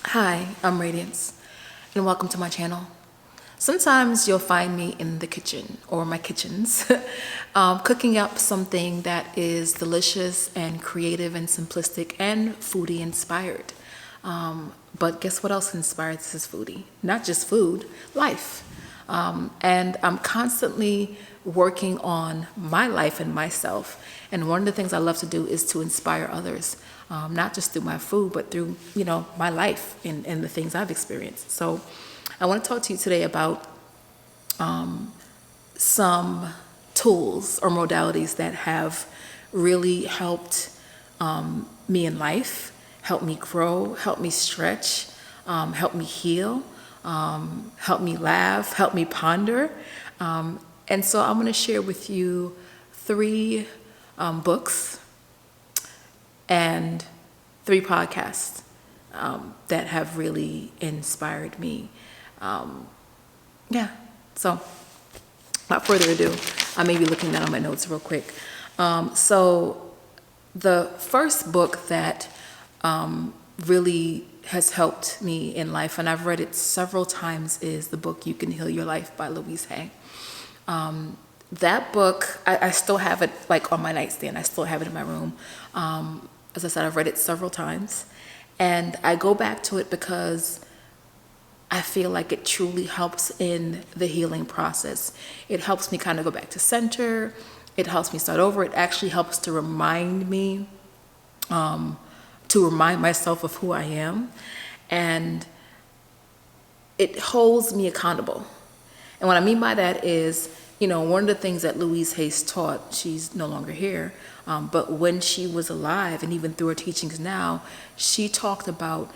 Hi, I'm Radiance, and welcome to my channel. Sometimes you'll find me in the kitchen or my kitchens cooking up something that is delicious and creative and simplistic and foodie inspired. But guess what else inspires this foodie? Not just food, life. And I'm constantly working on my life and myself. And one of the things I love to do is to inspire others, not just through my food, but through, my life and the things I've experienced. So I want to talk to you today about some tools or modalities that have really helped me in life, helped me grow, helped me stretch, helped me heal, helped me laugh, helped me ponder. And so I'm going to share with you three books and three podcasts that have really inspired me. So without further ado, I may be looking down on my notes real quick. So the first book that really has helped me in life, and I've read it several times, is the book You Can Heal Your Life by Louise Hay. That book, I still have it like on my nightstand. I still have it in my room. As I said, I've read it several times, and I go back to it because I feel like it truly helps in the healing process. It helps me kind of go back to center. It helps me start over. It actually helps to remind me, to remind myself of who I am, and it holds me accountable. And what I mean by that is, one of the things that Louise Hay taught, she's no longer here, but when she was alive and even through her teachings now, she talked about,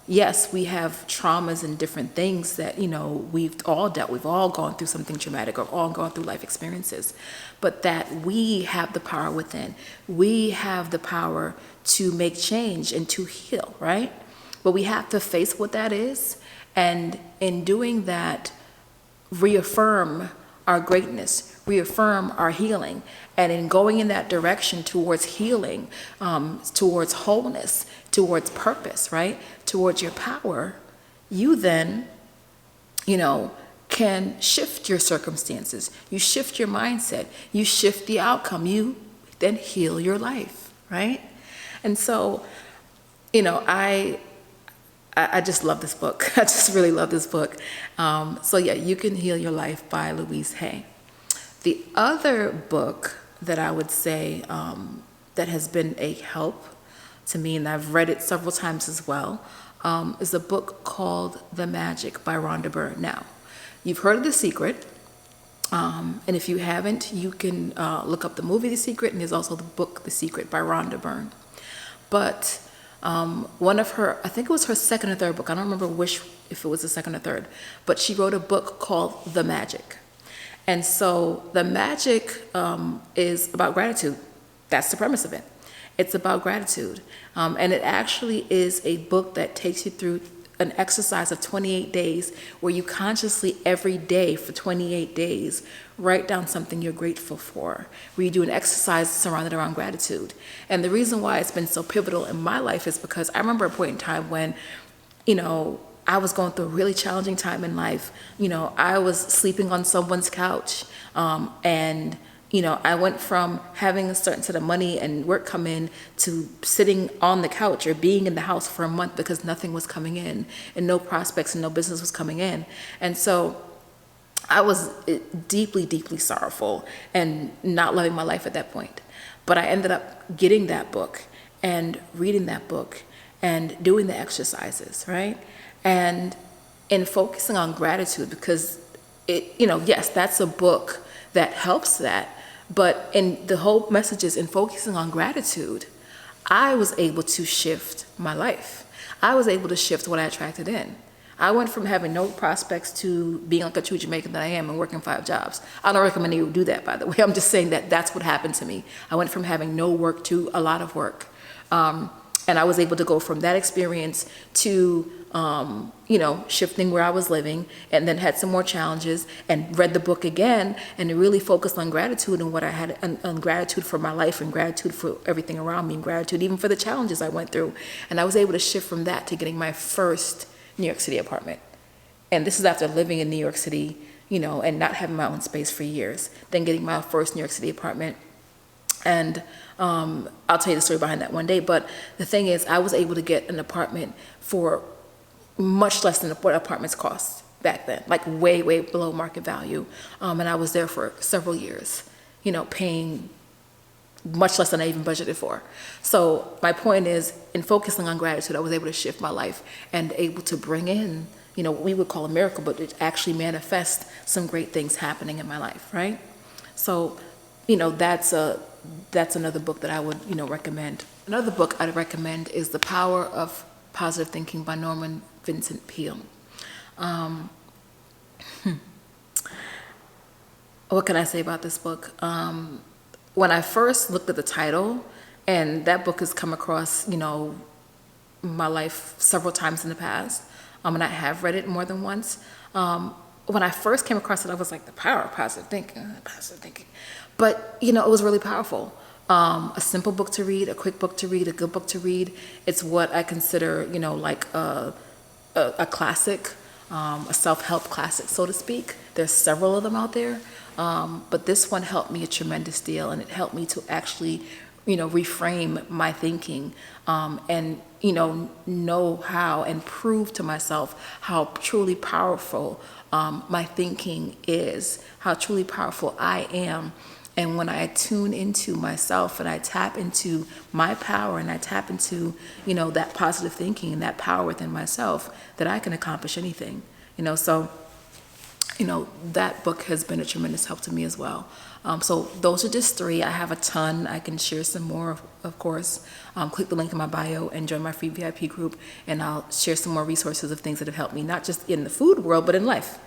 yes, we have traumas and different things that, we've all gone through something traumatic or all gone through life experiences, but that we have the power within. We have the power to make change and to heal, right? But we have to face what that is. And in doing that, reaffirm our greatness, reaffirm our healing. And in going in that direction towards healing, towards wholeness, towards purpose, right? Towards your power, you then, can shift your circumstances. You shift your mindset. You shift the outcome. You then heal your life, right? And so, I just love this book. I just really love this book. You Can Heal Your Life by Louise Hay. The other book that I would say that has been a help to me, and I've read it several times as well, is a book called The Magic by Rhonda Byrne. Now, you've heard of The Secret, and if you haven't, you can look up the movie The Secret, and there's also the book The Secret by Rhonda Byrne. But one of her, I think it was her second or third book, I don't remember if it was the second or third, but she wrote a book called The Magic. And so The Magic is about gratitude. That's the premise of it. It's about gratitude. And it actually is a book that takes you through an exercise of 28 days where you consciously every day for 28 days write down something you're grateful for, where you do an exercise surrounded around gratitude. And the reason why it's been so pivotal in my life is because I remember a point in time when, I was going through a really challenging time in life. I was sleeping on someone's couch, and I went from having a certain set of money and work come in to sitting on the couch or being in the house for a month because nothing was coming in and no prospects and no business was coming in. And so I was deeply, deeply sorrowful and not loving my life at that point. But I ended up getting that book and reading that book and doing the exercises, right? And in focusing on gratitude, because yes, that's a book that helps that. But in the whole message is in focusing on gratitude, I was able to shift my life. I was able to shift what I attracted in. I went from having no prospects to being like a true Jamaican that I am and working 5 jobs. I don't recommend you do that, by the way. I'm just saying that that's what happened to me. I went from having no work to a lot of work. And I was able to go from that experience to shifting where I was living, and then had some more challenges and read the book again, and it really focused on gratitude and what I had, and gratitude for my life, and gratitude for everything around me, and gratitude even for the challenges I went through. And I was able to shift from that to getting my first New York City apartment. And this is after living in New York City, and not having my own space for years, then getting my first New York City apartment. And I'll tell you the story behind that one day. But the thing is, I was able to get an apartment for much less than what apartments cost back then, like way, way below market value. And I was there for several years, paying much less than I even budgeted for. So my point is, in focusing on gratitude, I was able to shift my life and able to bring in, what we would call a miracle, but it actually manifest some great things happening in my life, right? So, that's another book that I would, recommend. Another book I'd recommend is The Power of Positive Thinking by Norman Vincent Peale. What can I say about this book? When I first looked at the title, and that book has come across, my life several times in the past, and I have read it more than once. When I first came across it, I was like, the power of positive thinking. But, it was really powerful. A simple book to read, a quick book to read, a good book to read. It's what I consider, like a classic, a self-help classic, so to speak. There's several of them out there. But this one helped me a tremendous deal, and it helped me to actually, reframe my thinking, and, know how and prove to myself how truly powerful my thinking is, how truly powerful I am. And when I tune into myself and I tap into my power and I tap into, that positive thinking and that power within myself, that I can accomplish anything, so, that book has been a tremendous help to me as well. So those are just three. I have a ton. I can share some more, of course. Click the link in my bio and join my free VIP group, and I'll share some more resources of things that have helped me, not just in the food world, but in life.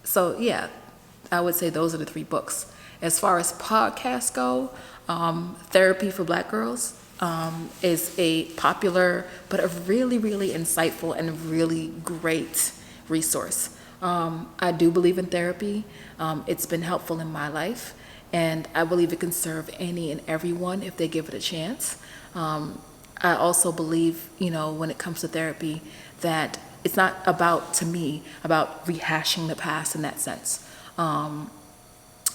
So yeah, I would say those are the three books. As far as podcasts go, Therapy for Black Girls is a popular, but a really, really insightful and really great resource. I do believe in therapy. It's been helpful in my life, and I believe it can serve any and everyone if they give it a chance. I also believe, when it comes to therapy, that it's not about, to me, about rehashing the past in that sense.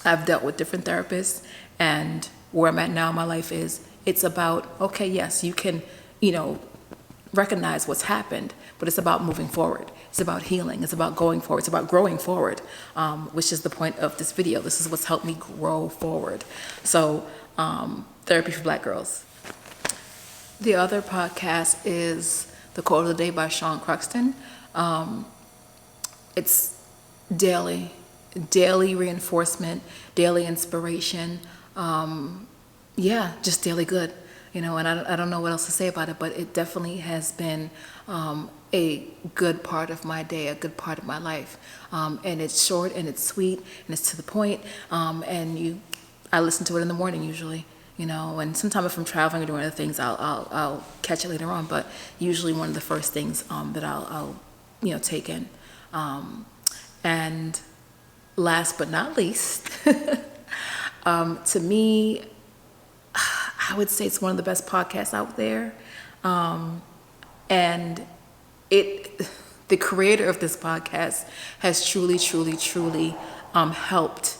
I've dealt with different therapists, and where I'm at now in my life is, it's about, okay, yes, you can, recognize what's happened, but it's about moving forward. It's about healing. It's about going forward. It's about growing forward, which is the point of this video. This is what's helped me grow forward. So, Therapy for Black Girls. The other podcast is The Quote of the Day by Sean Cruxton. It's daily reinforcement, daily inspiration. Just daily good. And I don't know what else to say about it, but it definitely has been a good part of my day, a good part of my life. And it's short and it's sweet and it's to the point. I listen to it in the morning usually, and sometimes if I'm traveling or doing other things, I'll catch it later on. But usually one of the first things that I'll take in. And last but not least, to me, I would say it's one of the best podcasts out there. And the creator of this podcast has truly helped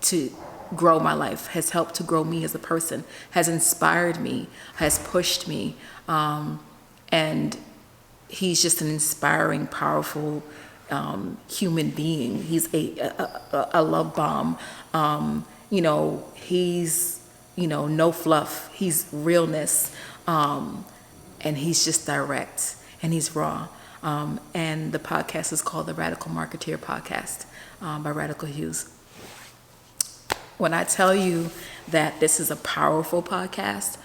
to grow my life, has helped to grow me as a person, has inspired me, has pushed me. And he's just an inspiring, powerful human being. He's a love bomb. He's, no fluff. He's realness. And he's just direct and he's raw. And the podcast is called the Radical Marketeer Podcast by Radical Hughes. When I tell you that this is a powerful podcast,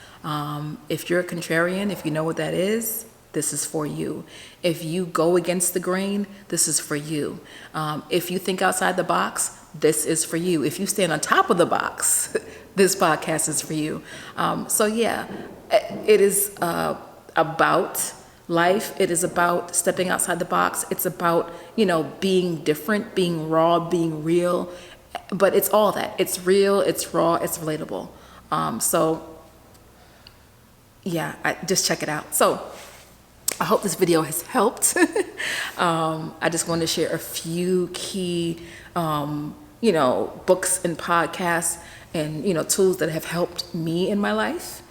if you're a contrarian, if you know what that is, this is for you. If you go against the grain, this is for you. If you think outside the box, this is for you. If you stand on top of the box, this podcast is for you. It is about life. It is about stepping outside the box. It's about, being different, being raw, being real. But it's all that. It's real, it's raw, it's relatable. So yeah, just check it out. So I hope this video has helped. I just wanted to share a few key, books and podcasts and, tools that have helped me in my life.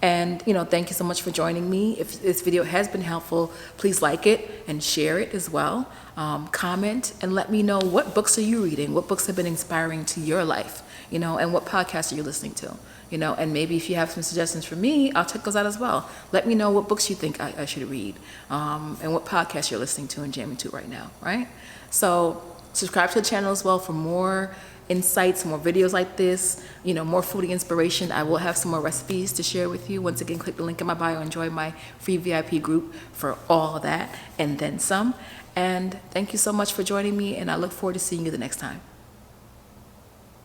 And, thank you so much for joining me. If this video has been helpful, please like it and share it as well. Comment and let me know, what books are you reading? What books have been inspiring to your life? And what podcasts are you listening to? And maybe if you have some suggestions for me, I'll check those out as well. Let me know what books you think I should read, and what podcasts you're listening to and jamming to right now, right? So subscribe to the channel as well for more insights, more videos like this, more foodie inspiration. I will have some more recipes to share with you. Once again, click the link in my bio and join my free VIP group for all that and then some. And thank you so much for joining me, and I look forward to seeing you the next time.